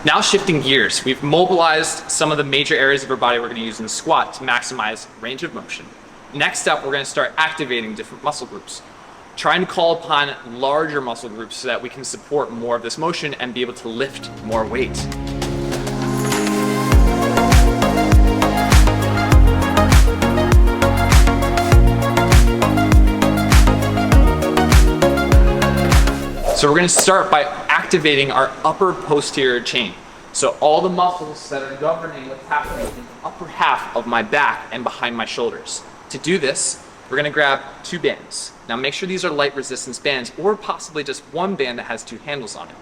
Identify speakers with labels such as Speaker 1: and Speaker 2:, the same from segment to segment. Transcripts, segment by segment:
Speaker 1: Now shifting gears, we've mobilized some of the major areas of our body we're going to use in the squat to maximize range of motion. Next up, we're going to start activating different muscle groups. Trying to call upon larger muscle groups so that we can support more of this motion and be able to lift more weight. So we're going to start by activating our upper posterior chain. So all the muscles that are governing what's happening in the upper half of my back and behind my shoulders. To do this, we're going to grab 2 bands. Now make sure these are light resistance bands, or possibly just one band that has 2 handles on it.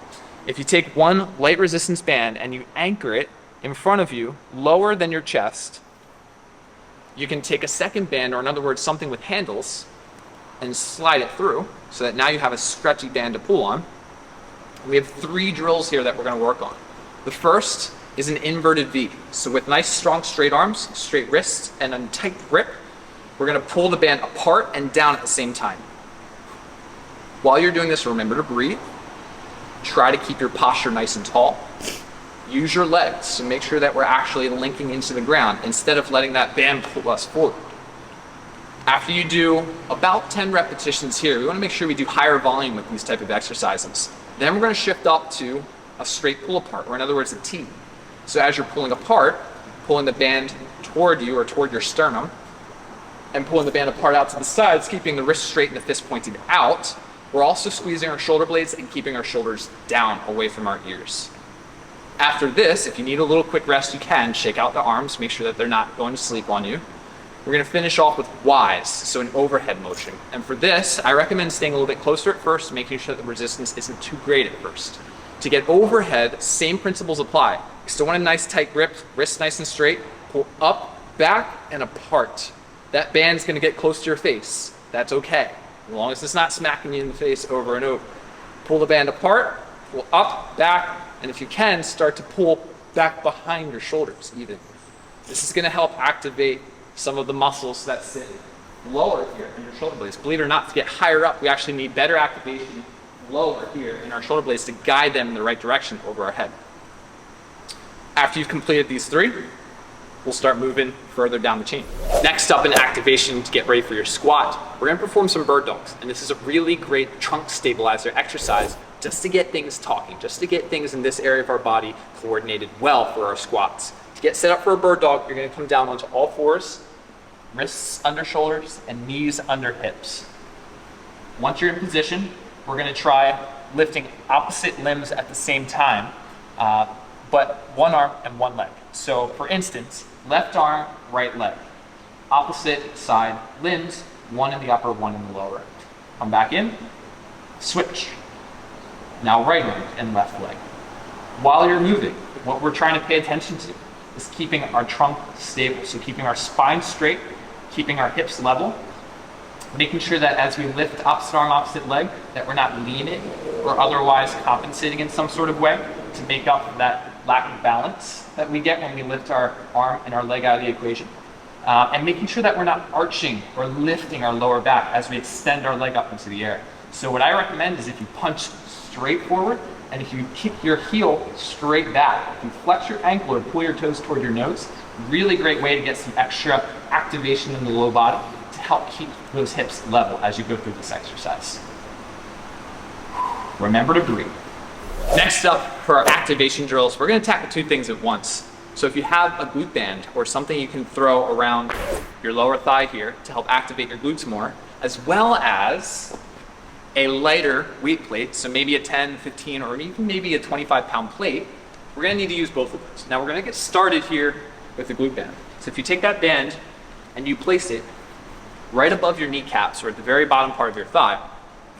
Speaker 1: If you take one light resistance band and you anchor it in front of you, lower than your chest, you can take a second band, or in other words, something with handles, and slide it through so that now you have a stretchy band to pull on. We have 3 drills here that we're going to work on. The first is an inverted V. So with nice, strong, straight arms, straight wrists, and a tight grip, we're going to pull the band apart and down at the same time. While you're doing this, remember to breathe. Try to keep your posture nice and tall. Use your legs to make sure that we're actually linking into the ground instead of letting that band pull us forward. After you do about 10 repetitions here, we want to make sure we do higher volume with these type of exercises. Then we're going to shift up to a straight pull apart, or in other words, a T. So as you're pulling apart, pulling the band toward you or toward your sternum, and pulling the band apart out to the sides, keeping the wrist straight and the fist pointed out, we're also squeezing our shoulder blades and keeping our shoulders down away from our ears. After this, if you need a little quick rest, you can shake out the arms, make sure that they're not going to sleep on you. We're going to finish off with Ys, so an overhead motion. And for this, I recommend staying a little bit closer at first, making sure that the resistance isn't too great at first. To get overhead, same principles apply. You still want a nice tight grip, wrist nice and straight, pull up, back, and apart. That band's going to get close to your face. That's okay, as long as it's not smacking you in the face over and over. Pull the band apart, pull up, back, and if you can, start to pull back behind your shoulders even. This is going to help activate some of the muscles that sit lower here in your shoulder blades. Believe it or not, to get higher up, we actually need better activation lower here in our shoulder blades to guide them in the right direction over our head. After you've completed these 3, we'll start moving further down the chain. Next up in activation to get ready for your squat, we're going to perform some bird dogs. And this is a really great trunk stabilizer exercise just to get things talking, just to get things in this area of our body coordinated well for our squats. To get set up for a bird dog, you're going to come down onto all 4s, wrists under shoulders and knees under hips. Once you're in position, we're going to try lifting opposite limbs at the same time, but one arm and one leg. So for instance, left arm, right leg. Opposite side limbs, one in the upper, one in the lower. Come back in, switch. Now right arm and left leg. While you're moving, what we're trying to pay attention to is keeping our trunk stable. So keeping our spine straight, keeping our hips level, making sure that as we lift opposite arm, opposite leg, that we're not leaning or otherwise compensating in some sort of way to make up for that lack of balance that we get when we lift our arm and our leg out of the equation. And making sure that we're not arching or lifting our lower back as we extend our leg up into the air. So what I recommend is if you punch straight forward, and if you kick your heel straight back, if you flex your ankle or pull your toes toward your nose, really great way to get some extra activation in the low body to help keep those hips level as you go through this exercise. Remember to breathe. Next up for our activation drills, we're going to tackle 2 things at once. So if you have a glute band or something you can throw around your lower thigh here to help activate your glutes more, as well as a lighter weight plate, so maybe a 10, 15, or even maybe a 25-pound plate, we're going to need to use both of those. Now we're going to get started here with the glute band. So if you take that band and you place it right above your kneecaps or at the very bottom part of your thigh,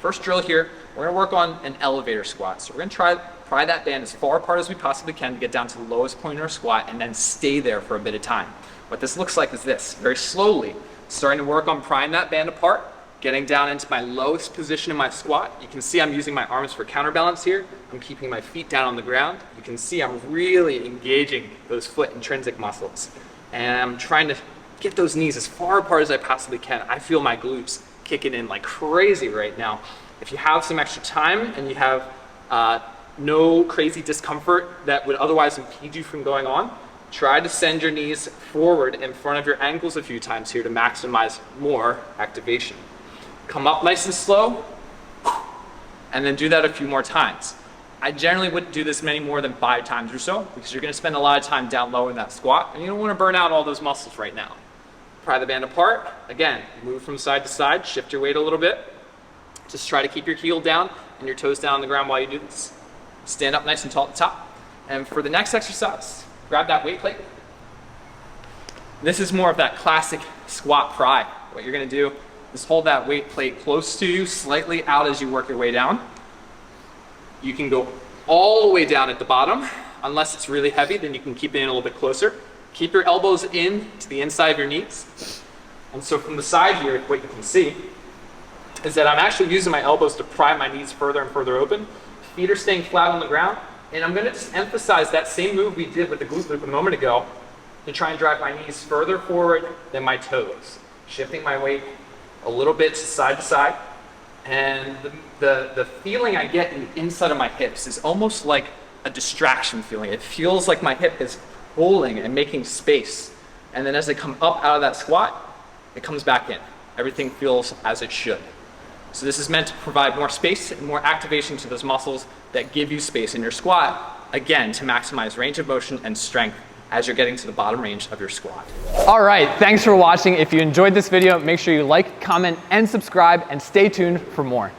Speaker 1: first drill here, we're going to work on an elevator squat. So we're going to pry that band as far apart as we possibly can to get down to the lowest point in our squat and then stay there for a bit of time. What this looks like is this, very slowly, starting to work on prying that band apart, getting down into my lowest position in my squat. You can see I'm using my arms for counterbalance here. I'm keeping my feet down on the ground. You can see I'm really engaging those foot intrinsic muscles. And I'm trying to get those knees as far apart as I possibly can. I feel my glutes kicking in like crazy right now. If you have some extra time and you have no crazy discomfort that would otherwise impede you from going on, try to send your knees forward in front of your ankles a few times here to maximize more activation. Come up nice and slow, and then do that a few more times. I generally wouldn't do this many more than 5 times or so, because you're gonna spend a lot of time down low in that squat, and you don't wanna burn out all those muscles right now. Pry the band apart. Again, move from side to side, shift your weight a little bit. Just try to keep your heel down and your toes down on the ground while you do this. Stand up nice and tall at the top. And for the next exercise, grab that weight plate. This is more of that classic squat pry. What you're gonna do is hold that weight plate close to you, slightly out as you work your way down. You can go all the way down at the bottom. Unless it's really heavy, then you can keep it in a little bit closer. Keep your elbows in to the inside of your knees. And so from the side here, what you can see is that I'm actually using my elbows to pry my knees further and further open. Feet are staying flat on the ground. And I'm gonna just emphasize that same move we did with the glute loop a moment ago to try and drive my knees further forward than my toes. Shifting my weight a little bit to side. And the feeling I get in the inside of my hips is almost like a distraction feeling. It feels like my hip is pulling and making space. And then as I come up out of that squat, it comes back in. Everything feels as it should. So this is meant to provide more space and more activation to those muscles that give you space in your squat, again, to maximize range of motion and strength as you're getting to the bottom range of your squat.
Speaker 2: All right, thanks for watching. If you enjoyed this video, make sure you like, comment, and subscribe, and stay tuned for more.